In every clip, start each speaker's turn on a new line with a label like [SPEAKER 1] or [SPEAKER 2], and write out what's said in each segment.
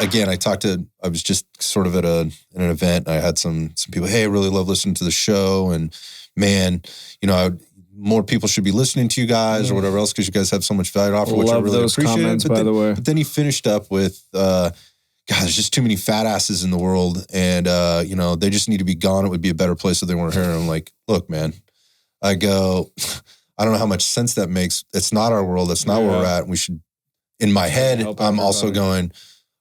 [SPEAKER 1] again, I was just sort of at an event. I had some people, hey, I really love listening to the show. And man, more people should be listening to you guys or whatever else, because you guys have so much value to offer, which I really
[SPEAKER 2] those
[SPEAKER 1] appreciate.
[SPEAKER 2] Comments, by the way.
[SPEAKER 1] But then he finished up with, God, there's just too many fat asses in the world. And, they just need to be gone. It would be a better place if they weren't here. And I'm like, look, man, I go, I don't know how much sense that makes. It's not our world. That's not where we're at. We should, in my head, I'm also going,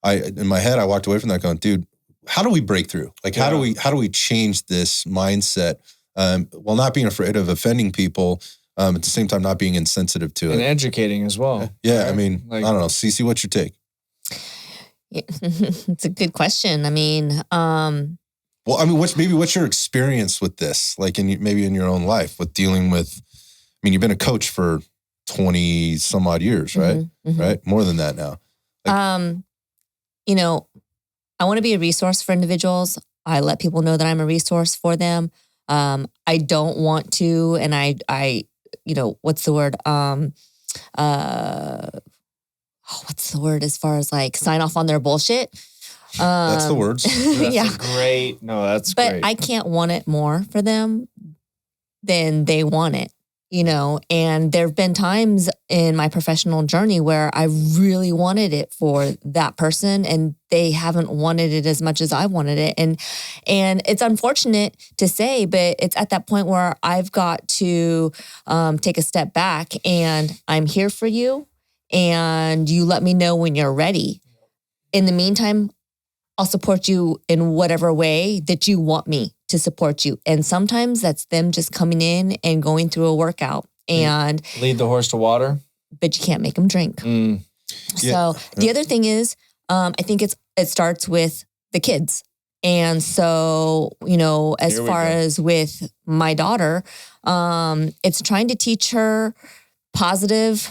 [SPEAKER 1] in my head, I walked away from that going, dude, how do we break through? Like, how do we change this mindset while not being afraid of offending people, at the same time, not being insensitive to it.
[SPEAKER 2] And educating as well.
[SPEAKER 1] Yeah. Right? I mean, I don't know. CeCe, what's your take?
[SPEAKER 3] It's a good question. I mean,
[SPEAKER 1] well, I mean, what's your experience with this? Like maybe in your own life with dealing with, I mean, you've been a coach for 20 some odd years, right? Mm-hmm. Right? More than that now. Like,
[SPEAKER 3] I want to be a resource for individuals. I let people know that I'm a resource for them. I don't want to, and I what's the word? What's the word as far as like sign off on their bullshit?
[SPEAKER 1] That's the words.
[SPEAKER 2] That's great. No, that's great.
[SPEAKER 3] But I can't want it more for them than they want it, and there've been times in my professional journey where I really wanted it for that person and they haven't wanted it as much as I wanted it. And it's unfortunate to say, but it's at that point where I've got to take a step back and I'm here for you and you let me know when you're ready. In the meantime, I'll support you in whatever way that you want me to support you. And sometimes that's them just coming in and going through a workout and
[SPEAKER 2] lead the horse to water,
[SPEAKER 3] but you can't make them drink. So the other thing is, I think it starts with the kids. And so, as far as with my daughter, it's trying to teach her positive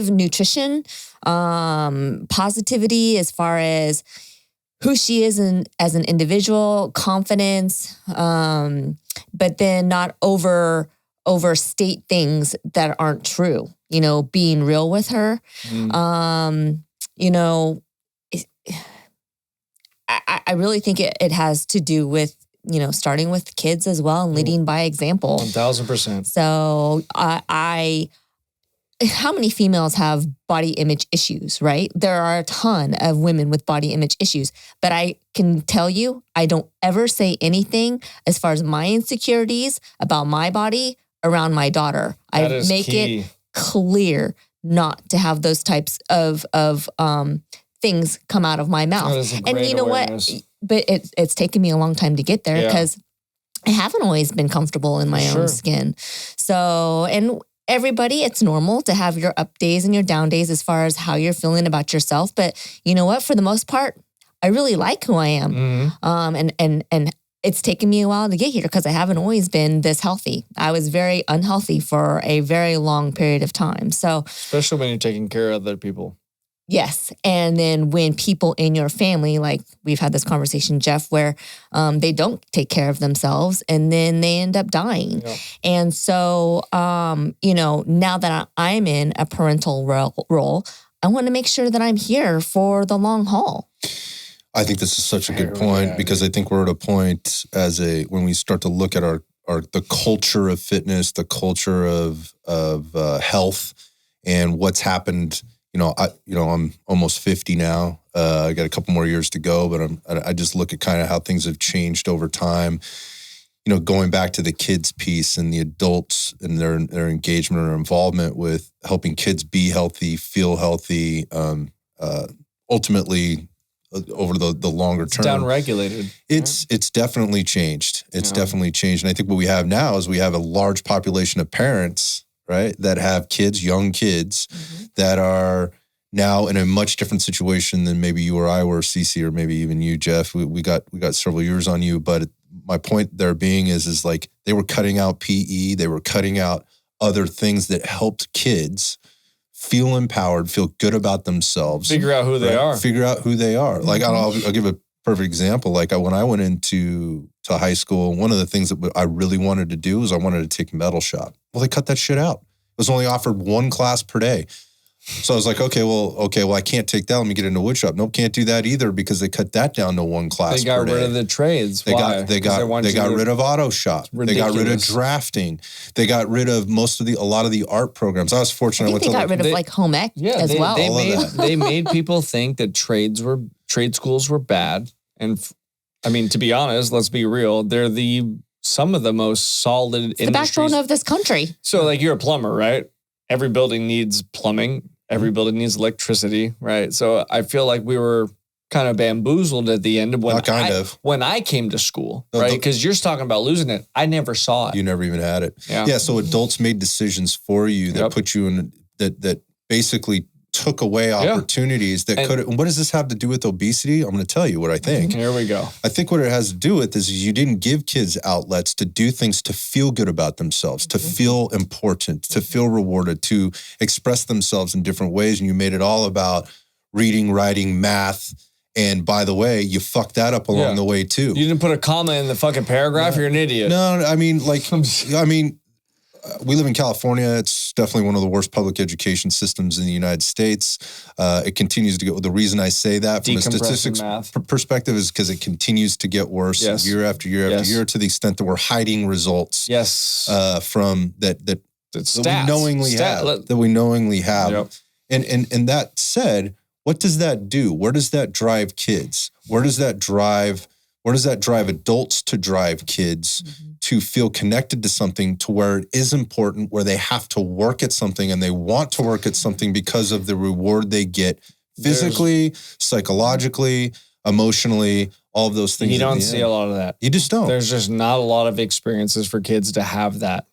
[SPEAKER 3] nutrition, positivity as far as who she is as an individual, confidence, but then not overstate things that aren't true, being real with her. I really think it has to do with, starting with kids as well and leading by example.
[SPEAKER 2] 1000%.
[SPEAKER 3] So how many females have body image issues, right? There are a ton of women with body image issues, but I can tell you, I don't ever say anything as far as my insecurities about my body around my daughter. I make it clear not to have those types of things come out of my mouth. And you know what? But it's taken me a long time to get there because I haven't always been comfortable in my own skin. So, and everybody, it's normal to have your up days and your down days as far as how you're feeling about yourself. But you know what? For the most part, I really like who I am. Mm-hmm. And it's taken me a while to get here because I haven't always been this healthy. I was very unhealthy for a very long period of time. So,
[SPEAKER 2] especially when you're taking care of other people.
[SPEAKER 3] Yes. And then when people in your family, like we've had this conversation, Jeff, where they don't take care of themselves and then they end up dying. Yeah. And so, now that I'm in a parental role, I want to make sure that I'm here for the long haul.
[SPEAKER 1] I think this is such a good point because I think we're at a point when we start to look at the culture of fitness, the culture of health and what's happened. I'm almost 50 now. I got a couple more years to go, but I just look at kind of how things have changed over time. Going back to the kids piece and the adults and their engagement or involvement with helping kids be healthy, feel healthy, ultimately over the longer term.
[SPEAKER 2] It's down-regulated.
[SPEAKER 1] It's definitely changed. It's definitely changed. And I think what we have now is we have a large population of parents, right, that have kids, young kids, that are now in a much different situation than maybe you or I were, CeCe, or maybe even you, Jeff. We got several years on you, but my point there being is like they were cutting out PE, they were cutting out other things that helped kids feel empowered, feel good about themselves,
[SPEAKER 2] figure out who they are.
[SPEAKER 1] Like I'll give a perfect example. Like when I went into high school, one of the things that I really wanted to do was I wanted to take metal shop. Well, they cut that shit out. It was only offered one class per day. So I was like, okay, well, I can't take that. Let me get into wood shop. Nope, can't do that either because they cut that down to one class.
[SPEAKER 2] They got
[SPEAKER 1] per day.
[SPEAKER 2] rid of the trades.
[SPEAKER 1] They
[SPEAKER 2] Why?
[SPEAKER 1] got rid of auto shop. They got rid of drafting. They got rid of a lot of the art programs. I was fortunate.
[SPEAKER 3] I think they got rid of like home ec as well.
[SPEAKER 2] They made people think that trade schools were bad. And I mean, to be honest, let's be real. They're some of the most solid industries.
[SPEAKER 3] The backbone of this country.
[SPEAKER 2] So like you're a plumber, right? Every building needs plumbing. Every building needs electricity, right? So I feel like we were kind of bamboozled at the end of when I came to school, right? Because you're talking about losing it. I never saw it.
[SPEAKER 1] You never even had it.
[SPEAKER 2] Yeah.
[SPEAKER 1] So adults made decisions for you that put you in that basically took away opportunities that could. What does this have to do with obesity? I'm going to tell you what I think.
[SPEAKER 2] Here we go.
[SPEAKER 1] I think what it has to do with is you didn't give kids outlets to do things to feel good about themselves, to feel important, to feel rewarded, to express themselves in different ways. And you made it all about reading, writing, math. And by the way, you fucked that up along the way too.
[SPEAKER 2] You didn't put a comma in the fucking paragraph. You're an idiot.
[SPEAKER 1] No, I mean, we live in California. It's definitely one of the worst public education systems in the United States. It continues to get. The reason I say that from a statistics perspective is because it continues to get worse year after year after year, to the extent that we're hiding results. From that we knowingly have.
[SPEAKER 2] Yep.
[SPEAKER 1] And that said, what does that do? Where does that drive kids? Where does that drive adults to drive kids to feel connected to something, to where it is important, where they have to work at something and they want to work at something because of the reward they get physically, psychologically, emotionally, all of those things.
[SPEAKER 2] You don't see a lot of that.
[SPEAKER 1] You just don't.
[SPEAKER 2] There's just not a lot of experiences for kids to have that.